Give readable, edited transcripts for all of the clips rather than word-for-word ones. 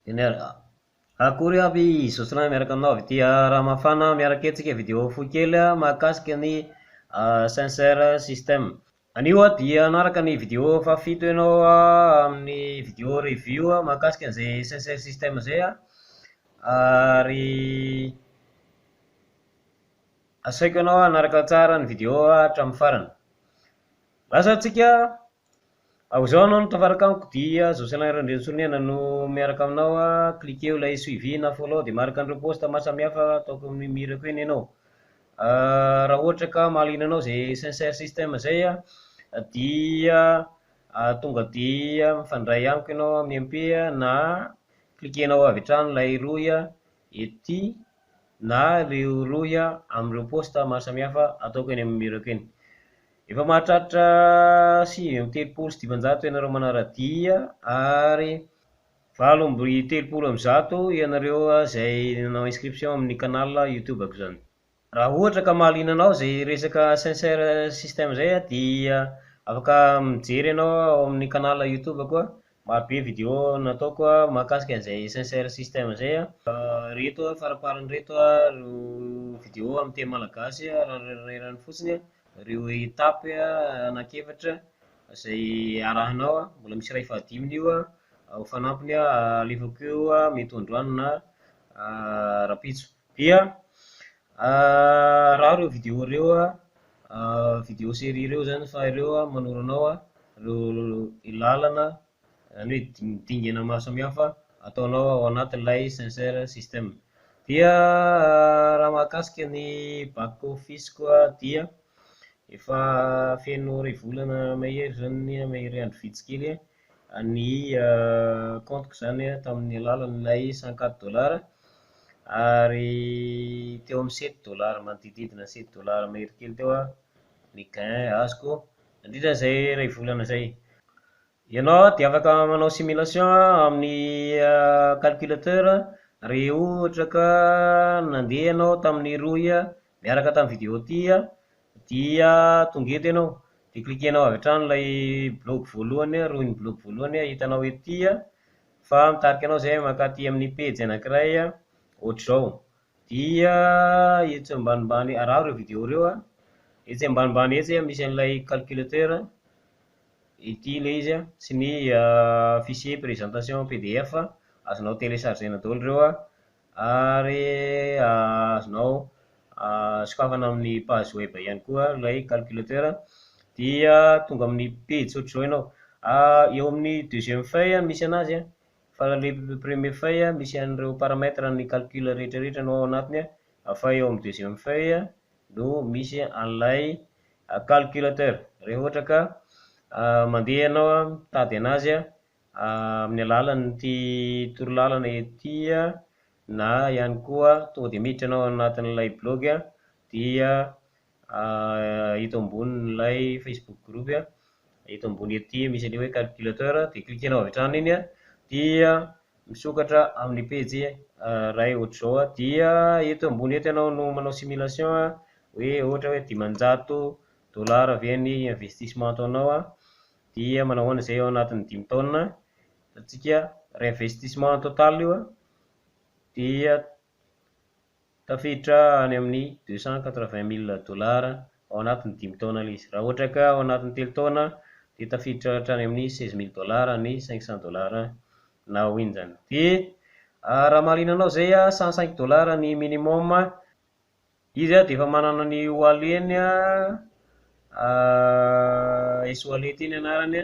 Eny akory aby Zosina miaraka aminao avy ity raha mafana miaraka etsika video fohy kely mahakasika ny senseur system. Anio dia anaraka ny video fafito ianao amin'ny video review mahakasika an'izay senseur system izay ary asaiko ianao hanaraka tsara ny video hatramin'ny farany. Lasa antsika ao zao anao no tafaraka amiko dia Jocelyn Rendrentsonena no miaraka aminao cliqueo ilay suivi na follow dia maraka an'ireo posta maro samihafa ataoko amin'ny mirako eny ianao. Raha ohatra ka mahaliana anao izay senseur system izay dia tonga dia mifandray amiko ianao amin'ny MP na cliquenao avy hatrany ilay roy ety na ireo roy amin'ireo posta maro samihafa ataoko eny amin'ny mirako eny. Efa mahatratra 830 ianareo manaradia ary 830 ianareo izay nanao inscription amin'ny canal YouTube-ako zany. Raha ohatra ka mahaliana anao izay resaka senseur system izay dia afaka mijery ianao ao amin'ny canal YouTube-ako marobe video nataoko mahakasika an'izay senseur system izay reto faraparany reto ro video amin'ny teny malagasy rarany fotsiny ireo etapy anankiefatra izay arahinao mbola misy iray fahadiminy io ho fanampiny alefako eo mety androany na rapitso dia raha ireo video ireo video série ireo zany fa ireo manoro anao ireo lalana ny hoe dingana maro samihafa ataonao ao anatin'ilay senseur system. Dia raha mahakasika ny back office koa dia efa feno iray volana mahery zany mahery andro vitsy kely ny compteko zany tamin'ny alalan'ilay $104 ary teo amin'ny $7 manodidididina $7 mahery kely teo ny gain azoko nandritra izay iray volana izay. Ianao dia afaka manao simulation amin'ny calculateur rehefa ohatra ka nandeha ianao tamin'ny roy miaraka tamin'ny video ty dia tonga eto ianao dia cliquenao avy hatrany ilay blog voalohany roy ny blog voalohany hitanao ety fa mitarika anao izay mankaty amin'ny page anankiray ohatr'izao dia etsy ambanimbany raha ireo video ireo etsy ambanimbany etsy misy an'ilay calculateur ity ilay izy sy ny fichier présentation PDF azonao téléchargena daholo ireo ary azonao sokafana amin'ny page web ihany koa ilay calculateur dia tonga amin'ny page ohatr'izao ianao eo amin'ny deuxième feuille misy anazy fa le premier feuille misy an'ireo paramètre ny calcul rehetrarehetra no ao anatiny fa eo amin'ny deuxième feuille no misy an'ilay calculateur rehefa ohatra ka mandeha ianao mitady anazy amin'ny alalan'ity torolalana ety na ihany koa tonga dia miditra ianao anatin'ilay blog dia hita ambonin'ilay Facebook group hita ambony ety misy ilay hoe calculateur dia cliquenao avy hatrany iny dia misokatra amin'ny page ray ohatr'izao dia eto ambony eto ianao no manao simulation hoe ohatra hoe $500 ve ny investissement ataonao dia manao ahoana izay ao anatin'ny 5 taona satria réinvestissement total io dia tafiditra any amin'ny $280,000 ao anatin'ny 5 taona ilay izy. Raha ohatra ka ao anatin'ny 3 taona dia tafiditra hatrany amin'ny $16,000 ny $500 na win zany. Dia raha mahaliana anao izay $105 ny minimum izy dia efa manana ny wallet-ny S-wallet iny anarany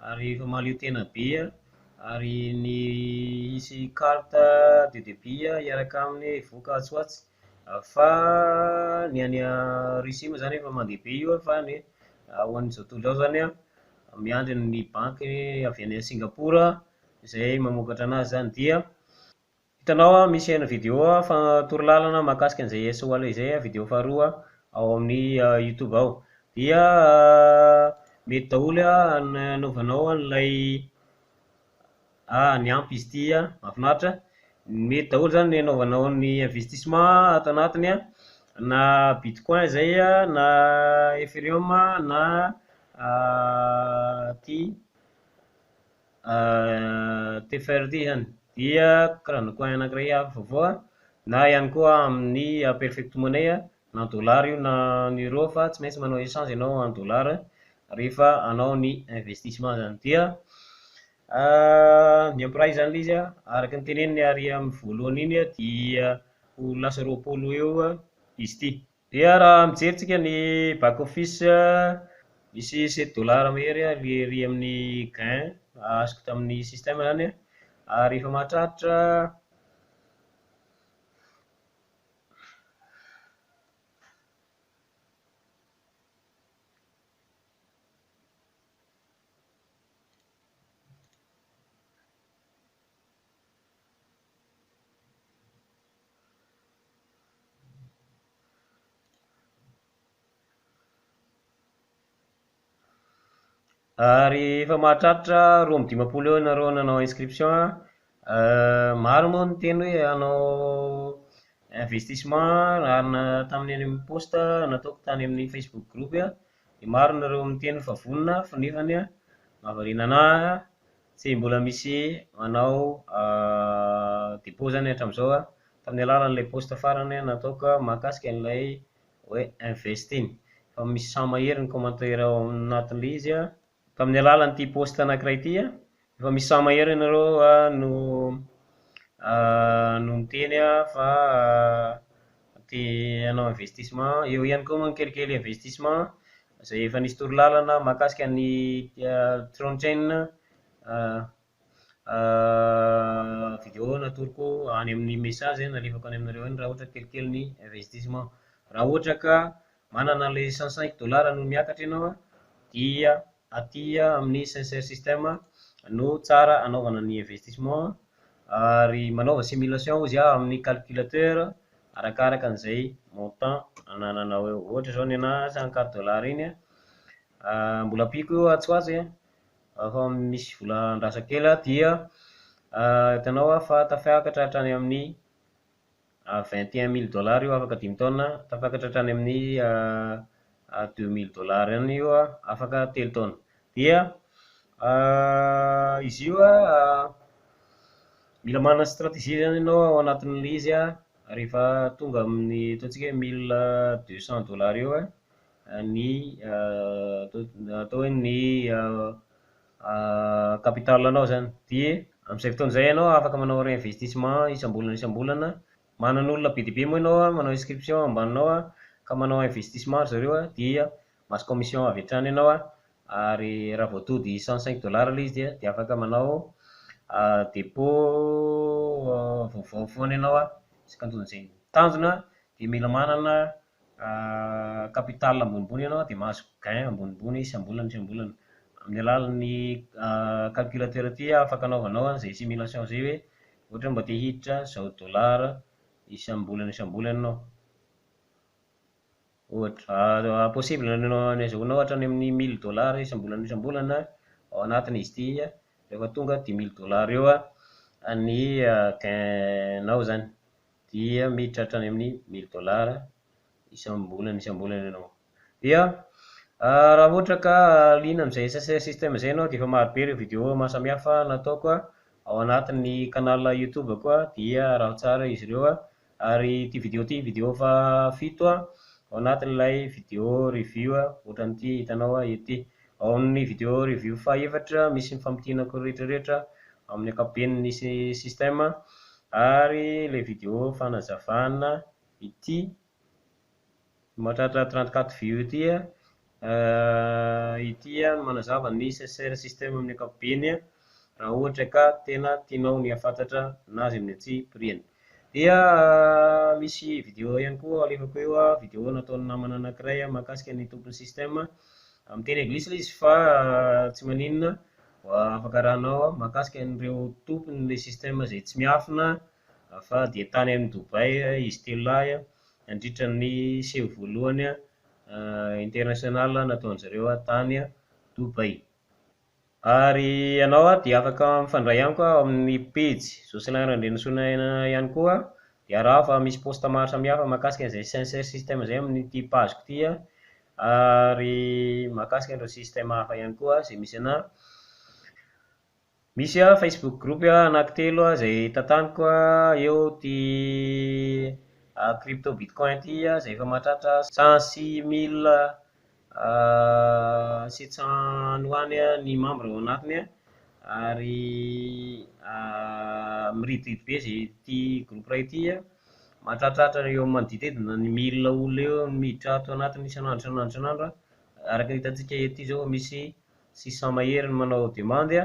ary efa mahaleo tena be ary ny isy carte de débit iaraka aminy voka-tsoatsy fa ny any Russie moa zany efa mandeha be io fa ny ho an'izao tontolo izao zany miandry ny banky avy any Singapour izay mamokatra anazy zany dia hitanao misy hena video fa torolalana mahakasika an'izay S-wallet izay video faharoa ao amin'ny YouTube ao dia mety daholo anaovanao an'ilay ny ampy izy ity mahafinaritra mety daholo zany ny anaovanao ny investissement ato anatiny na bitcoin zay na ethereum na ty TFRD zany dia karazana coin anankiray avy vaovao na ihany koa amin'ny perfect money na dollar io na ny euro fa tsy maintsy manao échange ianao en dollar rehefa hanao ny investissement zany dia ny empray zany ilay izy araka ny teneniny ary amin'ny voalohany iny dia ho lasa roapolo eo izy ity. Dia raha mijery ny back office misy 7 dollar mahery ery amin'ny gain azoko tamin'ny système zany ary rehefa mahatratra ary efa mahatratra roa amby dimapolo eo ianareo nanao inscription maro moa ny teny hoe hanao investissement arina tamin'ny any amin'ny poste nataoko tany amin'ny Facebook group dia maro nareo miteny fa vonona fa nefany mahavariana anahy tsy mbola misy manao dépôt zany hatramin'izao tamin'ny alalan'ilay poste farany nataoko mahakasika an'ilay hoe investiny fa misy sa mahery ny commentaire ao anatin'ilay izy tamin'ny alalan'ity poste anankiray ity efa misy sa mahery ianareo no miteny fa te hanao investissement eo ihany koa moa ny kelikely investissement izay efa nisy torolalana mahakasika ny trondchain vidéo natoroko any amin'ny message nalefako any aminareo any raha ohatra kelikely ny investissement raha ohatra ka manana le 105 dollar no miakatra ianao dia aty amin'ny sincere system no tsara anaovana ny investissement ary manaova simulation izy amin'ny calculateur arakaraka an'izay montant anananao eo ohatra zao ny anahy 104 dollar iny mbola piko io atsy ho azy fa misy vola andrasakely dia hitanao fa tafiakatra hatrany amin'ny 21 000 dollar io afaka 5 taona tafiakatra hatrany amin'ny 2000 dollar any io afaka 3 taona dia izy io mila manana stratégie zany ianao ao anatin'ilay izy rehefa tonga amin'ny ataontsika hoe 1200 dollar eo ny atao hoe ny capitalanao zany dia amin'izay fotoan'izay ianao afaka manao réinvestissement isambolana manana olona be dia be moa ianao manao inscription ambaninao ka manao investissement zareo dia masy commission avy hatrany ianao ary raha voatody 105 dollar ilay izy dia afaka manao dépôt vaovao foana ianao isak'anton'izay tanjona dia mila manana capital ambonimbony ianao dia mahazo gain ambonimbony isambolana amin'ny alalan'ny calculateur ity afaka anaovanao izay simulation izay hoe ohatra mba te hiditra zao dollar isambolana ianao ohatra possible nazahoanao hatrany amin'ny 1000 dollar isambolana ao anatiny izy ity rehefa tonga 10 000 dollar eo ny gainao zany dia miditra hatrany amin'ny 1000 dollar isambolana ianao dia raha ohatra ka liana amin'izay sincere système izay ianao dia efa marobe ireo vidéo maro samihafa nataoko ao anatin'ny canal YouTube koa dia raha tsara izy ireo ary ity vidéo fa fito ao anatin'ilay vidéo review ohatran'ity hitanao ety ao amin'ny vidéo review fa efatra misy mifampitinako rehetrarehetra amin'ny akapobean'ny système ary ilay vidéo fanazavana ity mahatratra 34 view ity manazava ny sincere système amin'ny akapobeany raha ohatra ka tena tianao ny afantatra nazy amin'ny atsipiriany dia misy vidéo ihany koa alefako eo vidéo nataon'ny namana anankiray mahakasika ny tompon'ny système amin'ny teny anglisy ilay izy fa tsy maninona afaka rahanao mahakasika an'ireo tompon'ilay système izay tsy miafina fa dia tany amin'ny Dubai izy telo lahy nandritra ny seho voalohany international nataon'zareo tany Dubai ary ianao dia afaka mifandray amiko amin'ny page Jocelyn Randrianasonaina ihany koa dia raha fa misy poste maro samihafa mahakasika an'izay sincere système izay amin'ity pageko ity ary mahakasika an'ireo système hafa ihany koa izay misy anahy Misy Facebook group anankitelo izay tantaniko eo ty crypto bitcoin ty izay efa mahatratra 106 000 700 ho any ny membre ao anatiny ary miridoridy be zay ty groupe ray ty mahatratratra eo manodididina ny 1000 olona eo miditra ato anatiny isanandro araka ny hitantsika ety zao misy 600 mahery ny manao demande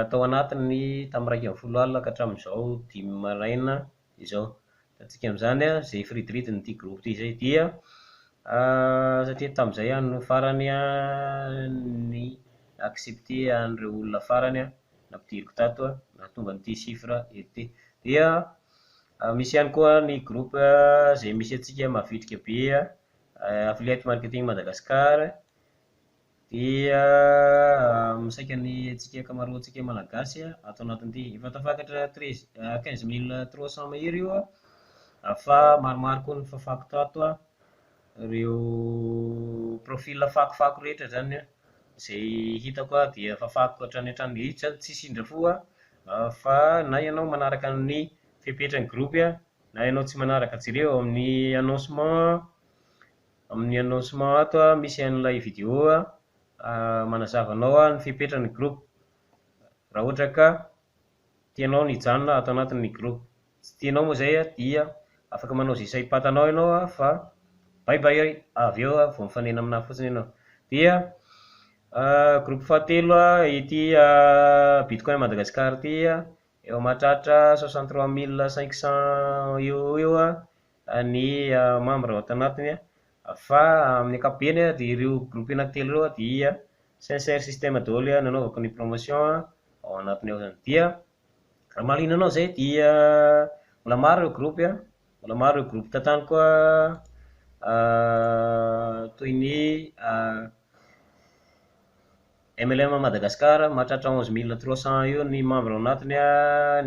tao anatiny tamin'ny 1:30 ka hatramin'izao 5 maraina izao. Hitantsika amin'izany zay firidoridyny groupe ty zay dia satria tamin'izay no farany ny accepté an'ireo olona farany nampidiriko tato nahatonga an'ity chiffre ety dia misy ihany koa ny groupe zay misy antsika mavitrika be affiliate marketing Madagascar dia misaika ny antsika ankamaroantsika malagasy ato anatin'ity efa tafakatra 15 300 mahery io fa maromaro koa ny fafako tato ireo profil fakofako rehetra zany zay hitako dia fafako hatrany hiditra tsy sindra fo fa na ianao manaraka ny fepetrany groupe na ianao tsy manaraka jereo amin'ny annoncement ato misy an'ilay vidéo manazava anao ny fepetrany groupe raha ohatra ka tianao nijanona ato anatin'ny groupe, tsy tianao moa zay dia afaka manao zay saim-patanao ianao fa baibay avy eo vao mifanena aminahy fotsiny ianao. Dia groupe fahatelo ity bitcoin Madagascar ty eo mahatratra 63 500 eo ny membre ao anatiny fa amin'ny ankapobeny dia ireo groupe anankitelo ireo dia sincère système daholo nanaovako ny promotion ao anatiny ao zany. Dia raha mahaliana anao zay dia mbola maro ireo groupe mbola maro ireo groupe tantaniko toy ny MLM Madagascar mahatratra 11 300 eo ny membre ao anatiny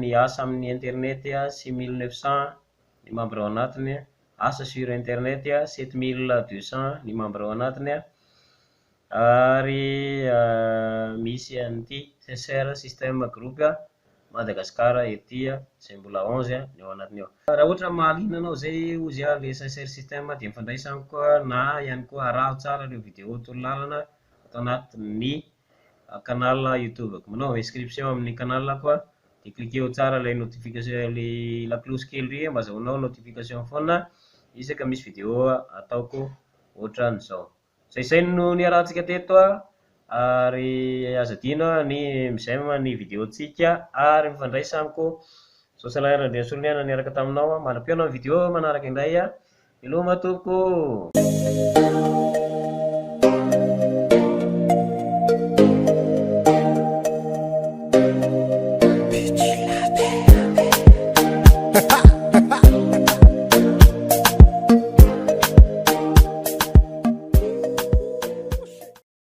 ny asa amin'ny internet 6900 ny membre ao anatiny asa sur internet 7200 ny membre ao anatiny ary misy an'ity sincère système groupe Madagascar ety izay mbola 11 ny ao anatiny ao. Raha ohatra mahaliana anao zay ozy le sincère système dia mifandraisako na ihany koa araho tsara ireo vidéo torolalana atao anatin'ny canal YouTube. Manao inscription amin'ny canalako dia cliqueo tsara ilay notification la cloche kely mba azahoanao notification foana isaka misy vidéo ataoko ohatran'izao. Izay no niarahantsika teto ary aza adino ny misaima ny vidéontsika ary mifandray samiko sao salaire dia soloniana niaraka taminao manam-piona ny vidéo manaraka indray. Hello matompoko.